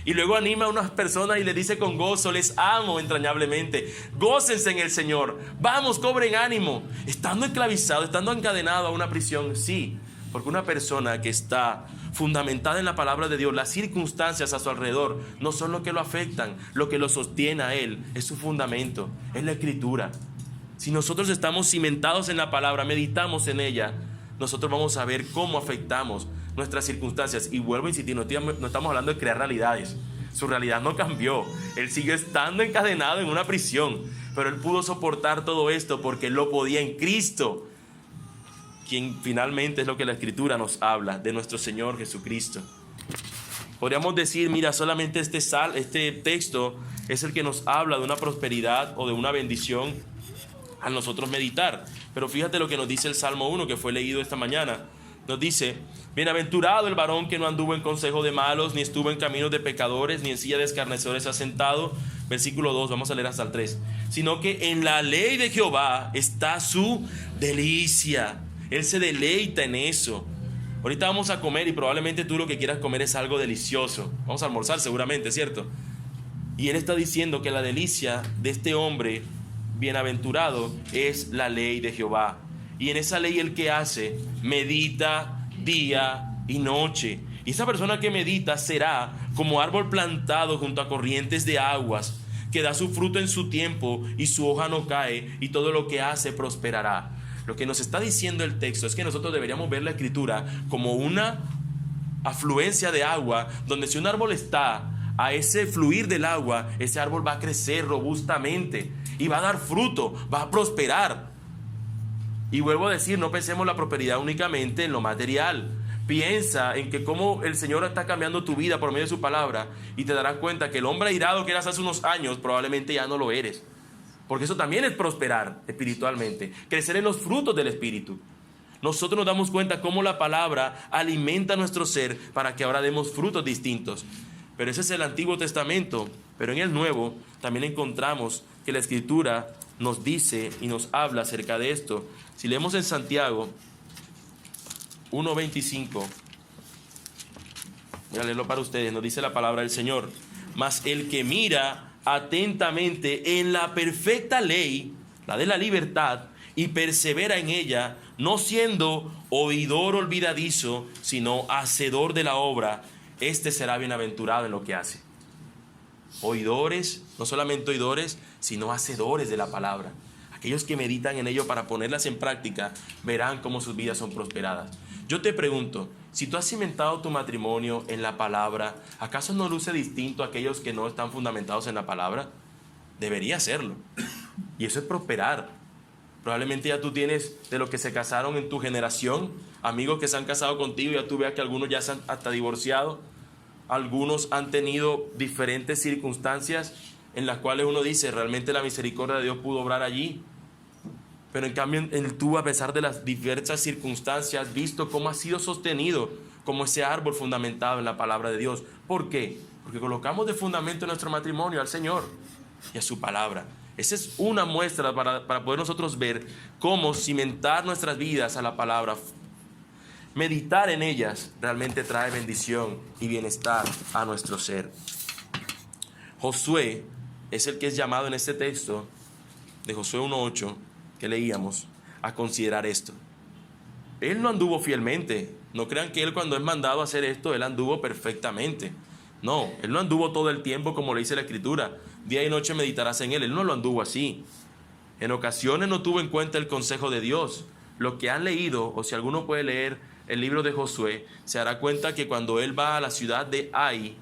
Y luego anima a unas personas y les dice con gozo: les amo entrañablemente, gócense en el Señor, vamos, cobren ánimo. Estando esclavizado, estando encadenado a una prisión, sí, porque una persona que está fundamentada en la palabra de Dios, las circunstancias a su alrededor no son lo que lo afectan, lo que lo sostiene a él es su fundamento, es la Escritura. Si nosotros estamos cimentados en la palabra, meditamos en ella, nosotros vamos a ver cómo afectamos nuestras circunstancias. Y vuelvo a insistir, no estamos hablando de crear realidades. Su realidad no cambió. Él sigue estando encadenado en una prisión, pero él pudo soportar todo esto porque él lo podía en Cristo, quien finalmente es lo que la Escritura nos habla de nuestro Señor Jesucristo. Podríamos decir: mira, solamente este texto es el que nos habla de una prosperidad o de una bendición al nosotros meditar. Pero fíjate lo que nos dice el Salmo 1, que fue leído esta mañana. Nos dice: bienaventurado el varón que no anduvo en consejo de malos, ni estuvo en caminos de pecadores, ni en silla de escarnecedores asentado. Versículo 2, vamos a leer hasta el 3. Sino que en la ley de Jehová está su delicia. Él se deleita en eso. Ahorita vamos a comer y probablemente tú lo que quieras comer es algo delicioso. Vamos a almorzar seguramente, ¿cierto? Y él está diciendo que la delicia de este hombre bienaventurado es la ley de Jehová. Y en esa ley, ¿el que hace? Medita día y noche. Y esa persona que medita será como árbol plantado junto a corrientes de aguas, que da su fruto en su tiempo y su hoja no cae, y todo lo que hace prosperará. Lo que nos está diciendo el texto es que nosotros deberíamos ver la Escritura como una afluencia de agua, donde si un árbol está a ese fluir del agua, ese árbol va a crecer robustamente y va a dar fruto, va a prosperar. Y vuelvo a decir, no pensemos la prosperidad únicamente en lo material. Piensa en que cómo el Señor está cambiando tu vida por medio de su palabra, y te darás cuenta que el hombre airado que eras hace unos años probablemente ya no lo eres. Porque eso también es prosperar espiritualmente, crecer en los frutos del Espíritu. Nosotros nos damos cuenta cómo la palabra alimenta nuestro ser para que ahora demos frutos distintos. Pero ese es el Antiguo Testamento. Pero en el Nuevo también encontramos que la Escritura nos dice y nos habla acerca de esto. Si leemos en Santiago 1:25, voy a leerlo para ustedes, nos dice la palabra del Señor: mas el que mira atentamente en la perfecta ley, la de la libertad, y persevera en ella, no siendo oidor olvidadizo, sino hacedor de la obra, este será bienaventurado en lo que hace. Oidores, no solamente oidores, sino hacedores de la palabra. Aquellos que meditan en ello para ponerlas en práctica, verán cómo sus vidas son prosperadas. Yo te pregunto, si tú has cimentado tu matrimonio en la palabra, ¿acaso no luce distinto a aquellos que no están fundamentados en la palabra? Debería serlo. Y eso es prosperar. Probablemente ya tú tienes, de los que se casaron en tu generación, amigos que se han casado contigo, ya tú veas que algunos ya se han hasta divorciado. Algunos han tenido diferentes circunstancias en las cuales uno dice, realmente la misericordia de Dios pudo obrar allí. Pero en cambio tú, a pesar de las diversas circunstancias, has visto cómo has sido sostenido como ese árbol fundamentado en la palabra de Dios. ¿Por qué? Porque colocamos de fundamento nuestro matrimonio al Señor y a su palabra. Esa es una muestra para poder nosotros ver cómo cimentar nuestras vidas a la palabra. Meditar en ellas realmente trae bendición y bienestar a nuestro ser. Josué es el que es llamado en este texto de Josué 1:8 que leíamos a considerar esto. Él no anduvo fielmente. No crean que él, cuando es mandado a hacer esto, él anduvo perfectamente. No, él no anduvo todo el tiempo como le dice la Escritura. Día y noche meditarás en él. Él no lo anduvo así. En ocasiones no tuvo en cuenta el consejo de Dios. Lo que han leído, o si alguno puede leer el libro de Josué, se dará cuenta que cuando él va a la ciudad de Ai,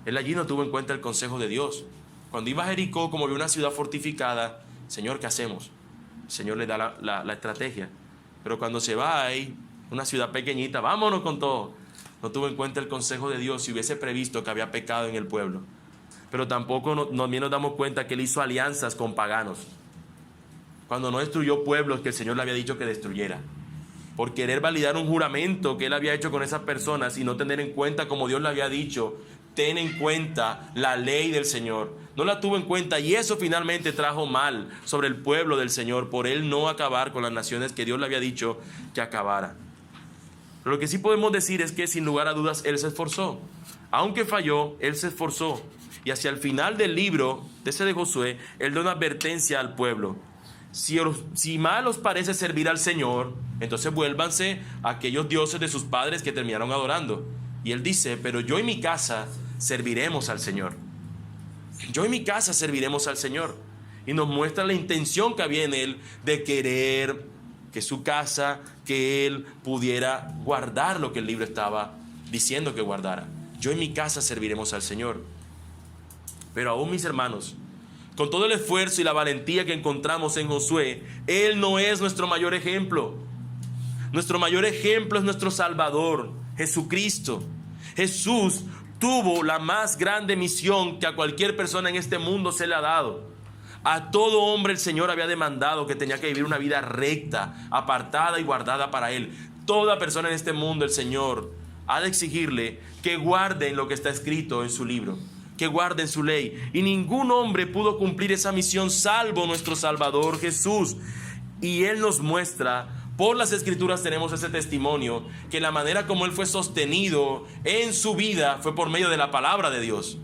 él allí no tuvo en cuenta el consejo de Dios. Cuando iba a Jericó, como vio una ciudad fortificada, Señor, ¿qué hacemos? El Señor le da la estrategia. Pero cuando se va a Ai, una ciudad pequeñita, vámonos con todo. No tuvo en cuenta el consejo de Dios si hubiese previsto que había pecado en el pueblo. Pero tampoco también nos damos cuenta que él hizo alianzas con paganos. Cuando no destruyó pueblos que el Señor le había dicho que destruyera. Por querer validar un juramento que él había hecho con esas personas y no tener en cuenta, como Dios le había dicho, ten en cuenta la ley del Señor. No la tuvo en cuenta y eso finalmente trajo mal sobre el pueblo del Señor por él no acabar con las naciones que Dios le había dicho que acabara. Pero lo que sí podemos decir es que sin lugar a dudas él se esforzó. Aunque falló, él se esforzó. Y hacia el final del libro de Josué, él da una advertencia al pueblo. Si mal os parece servir al Señor, entonces vuélvanse a aquellos dioses de sus padres que terminaron adorando. Y él dice, pero yo y mi casa serviremos al Señor. Yo y mi casa serviremos al Señor. Y nos muestra la intención que había en él de querer que su casa, que él pudiera guardar lo que el libro estaba diciendo que guardara. Yo y mi casa serviremos al Señor. Pero aún, mis hermanos, con todo el esfuerzo y la valentía que encontramos en Josué, él no es nuestro mayor ejemplo. Nuestro mayor ejemplo es nuestro Salvador, Jesucristo. Jesús tuvo la más grande misión que a cualquier persona en este mundo se le ha dado. A todo hombre el Señor había demandado que tenía que vivir una vida recta, apartada y guardada para Él. Toda persona en este mundo el Señor ha de exigirle que guarden lo que está escrito en su libro, que guarden su ley. Y ningún hombre pudo cumplir esa misión salvo nuestro Salvador Jesús. Y Él nos muestra, por las Escrituras tenemos ese testimonio, que la manera como Él fue sostenido en su vida fue por medio de la palabra de Dios.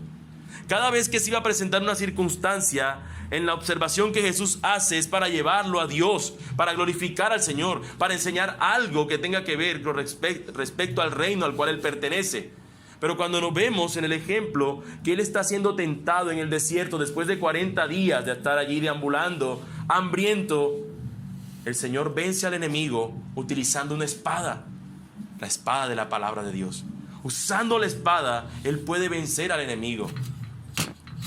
Cada vez que se iba a presentar una circunstancia, en la observación que Jesús hace es para llevarlo a Dios, para glorificar al Señor, para enseñar algo que tenga que ver con respecto al reino al cual Él pertenece. Pero cuando nos vemos en el ejemplo que Él está siendo tentado en el desierto después de 40 días de estar allí deambulando, hambriento, el Señor vence al enemigo utilizando una espada, la espada de la palabra de Dios. Usando la espada, Él puede vencer al enemigo.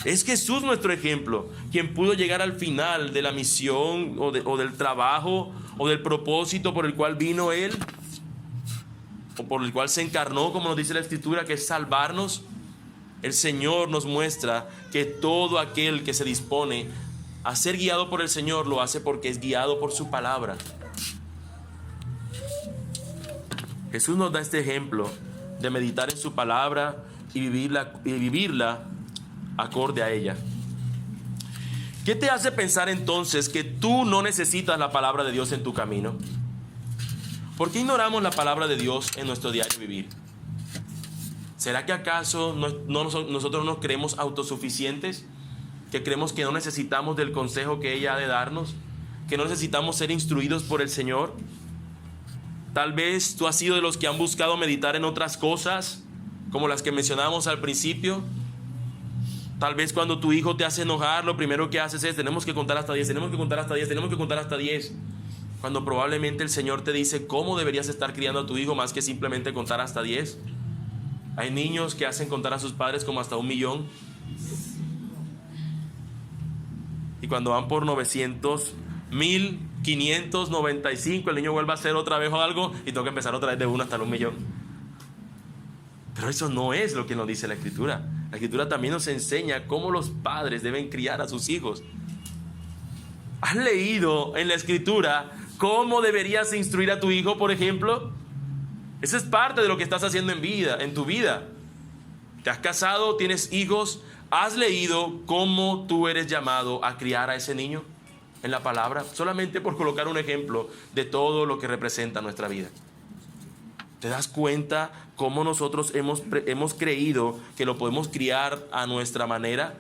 Es Jesús nuestro ejemplo, quien pudo llegar al final de la misión o del trabajo o del propósito por el cual vino Él, o por el cual se encarnó, como nos dice la Escritura, que es salvarnos. El Señor nos muestra que todo aquel que se dispone a ser guiado por el Señor lo hace porque es guiado por su palabra. Jesús nos da este ejemplo de meditar en su palabra y vivirla acorde a ella. ¿Qué te hace pensar entonces que tú no necesitas la palabra de Dios en tu camino? ¿Por qué ignoramos la palabra de Dios en nuestro diario vivir? ¿Será que acaso nosotros nos creemos autosuficientes? ¿Que creemos que no necesitamos del consejo que ella ha de darnos? ¿Que no necesitamos ser instruidos por el Señor? Tal vez tú has sido de los que han buscado meditar en otras cosas, como las que mencionábamos al principio. Tal vez cuando tu hijo te hace enojar, lo primero que haces es, tenemos que contar hasta 10, tenemos que contar hasta 10, tenemos que contar hasta 10. Cuando probablemente el Señor te dice cómo deberías estar criando a tu hijo más que simplemente contar hasta 10. Hay niños que hacen contar a sus padres como hasta 1,000,000. Y cuando van por 900, 1595, el niño vuelve a hacer otra vez o algo y tengo que empezar otra vez de 1 hasta el 1,000,000. Pero eso no es lo que nos dice la Escritura. La Escritura también nos enseña cómo los padres deben criar a sus hijos. ¿Has leído en la Escritura cómo deberías instruir a tu hijo, por ejemplo? Eso es parte de lo que estás haciendo en tu vida. Te has casado, tienes hijos, ¿has leído cómo tú eres llamado a criar a ese niño en la palabra? Solamente por colocar un ejemplo de todo lo que representa nuestra vida. ¿Te das cuenta cómo nosotros hemos creído que lo podemos criar a nuestra manera,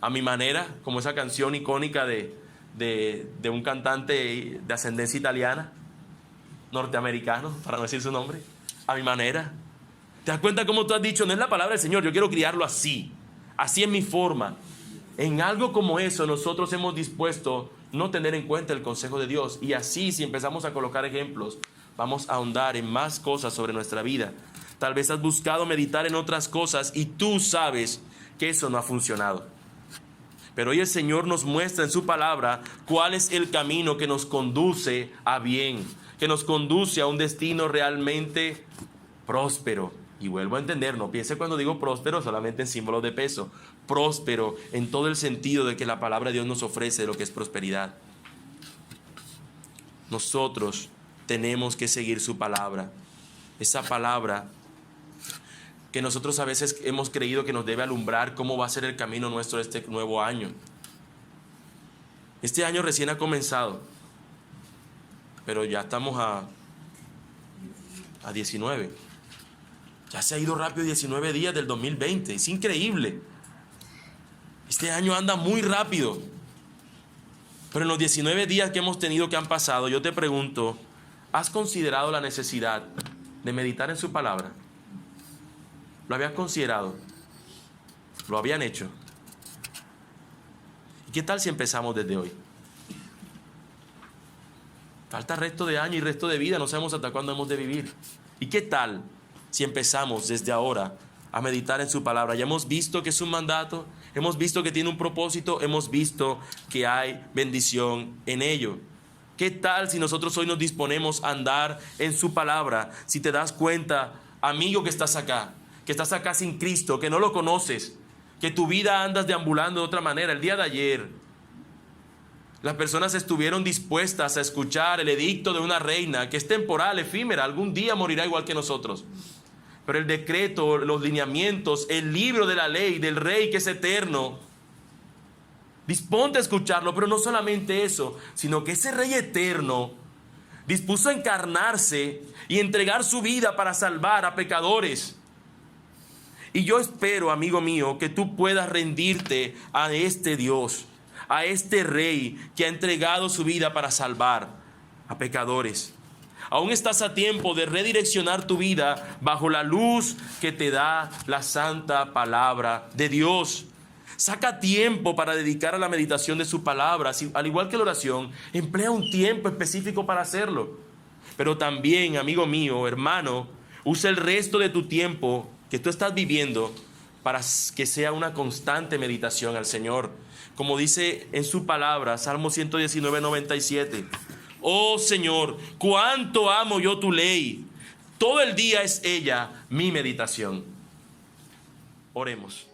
a mi manera, como esa canción icónica de un cantante de ascendencia italiana, norteamericano, para no decir su nombre, a mi manera? ¿Te das cuenta cómo tú has dicho, no es la palabra del Señor, yo quiero criarlo así es mi forma? En algo como eso nosotros hemos dispuesto no tener en cuenta el consejo de Dios, y así, si empezamos a colocar ejemplos, vamos a ahondar en más cosas sobre nuestra vida. Tal vez has buscado meditar en otras cosas y tú sabes que eso no ha funcionado. Pero hoy el Señor nos muestra en su palabra cuál es el camino que nos conduce a bien, que nos conduce a un destino realmente próspero. Y vuelvo a entender, no piense cuando digo próspero solamente en símbolos de peso. Próspero en todo el sentido de que la palabra de Dios nos ofrece de lo que es prosperidad. Nosotros tenemos que seguir su palabra. Esa palabra que nosotros a veces hemos creído que nos debe alumbrar cómo va a ser el camino nuestro este nuevo año. Este año recién ha comenzado, pero ya estamos a 19. Ya se ha ido rápido 19 días del 2020. Es increíble. Este año anda muy rápido. Pero en los 19 días que hemos tenido, que han pasado, yo te pregunto, ¿has considerado la necesidad de meditar en su palabra? ¿Lo habías considerado? ¿Lo habían hecho? ¿Y qué tal si empezamos desde hoy? Falta resto de año y resto de vida, no sabemos hasta cuándo hemos de vivir. ¿Y qué tal si empezamos desde ahora a meditar en su palabra? Ya hemos visto que es un mandato, hemos visto que tiene un propósito, hemos visto que hay bendición en ello. ¿Qué tal si nosotros hoy nos disponemos a andar en su palabra? Si te das cuenta, amigo que estás acá sin Cristo, que no lo conoces, que tu vida andas deambulando de otra manera. El día de ayer, las personas estuvieron dispuestas a escuchar el edicto de una reina que es temporal, efímera, algún día morirá igual que nosotros. Pero el decreto, los lineamientos, el libro de la ley del rey que es eterno, disponte a escucharlo. Pero no solamente eso, sino que ese rey eterno dispuso a encarnarse y entregar su vida para salvar a pecadores. Y yo espero, amigo mío, que tú puedas rendirte a este Dios, a este rey que ha entregado su vida para salvar a pecadores. Aún estás a tiempo de redireccionar tu vida bajo la luz que te da la santa palabra de Dios. Saca tiempo para dedicar a la meditación de su palabra. Al igual que la oración, emplea un tiempo específico para hacerlo. Pero también, amigo mío, hermano, usa el resto de tu tiempo que tú estás viviendo para que sea una constante meditación al Señor. Como dice en su palabra, Salmo 119, 97. Oh Señor, cuánto amo yo tu ley. Todo el día es ella mi meditación. Oremos.